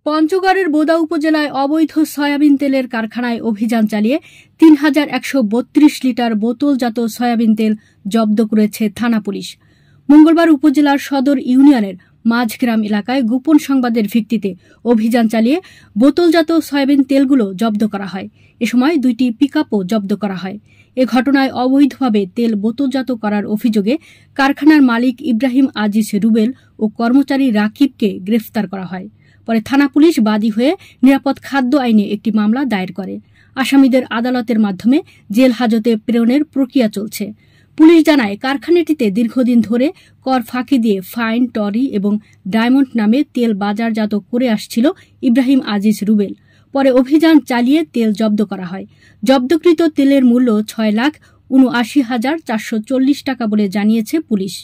পঞ্চগড়ের বোদা উপজেলায় অবৈধ সয়াবিন তেলের কারখানায় অভিযান চালিয়ে ৩,১৩২ লিটার বোতলজাত সয়াবিন তেল জব্দ করেছে থানা পুলিশ। মঙ্গলবার উপজেলার সদর ইউনিয়নের মাঝগ্রাম এলাকায় গোপন সংবাদের ভিত্তিতে অভিযান চালিয়ে বোতলজাত সয়াবিন তেলগুলো জব্দ করা হয়। এ সময় 2টি পিকআপও জব্দ করা হয়। এ ঘটনায় অবৈধভাবে তেল বোতলজাত করার অভিযোগে কারখানার মালিক ইব্রাহিম আজিজ রুবেল ও কর্মচারী রাকিবকে গ্রেফতার করা হয়। পরে থানা পুলিশ বাদী হয়ে নিরাপদ খাদ্য আইনে একটি মামলা দায়ের করে। আসামিদের আদালতের মাধ্যমে জেল হাজতে প্রেরণের প্রক্রিয়া চলছে। পুলিশ জানায়, কারখানাটিতে দীর্ঘদিন ধরে কর ফাঁকি দিয়ে ফাইন, টরি এবং ডায়মন্ড নামে তেল বাজারজাত করে আসছিল ইব্রাহিম আজিজ রুবেল। পরে অভিযান চালিয়ে তেল জব্দ করা হয়। জব্দকৃত তেলের মূল্য ৬,৭৯,৪৪০ টাকা বলে জানিয়েছে পুলিশ।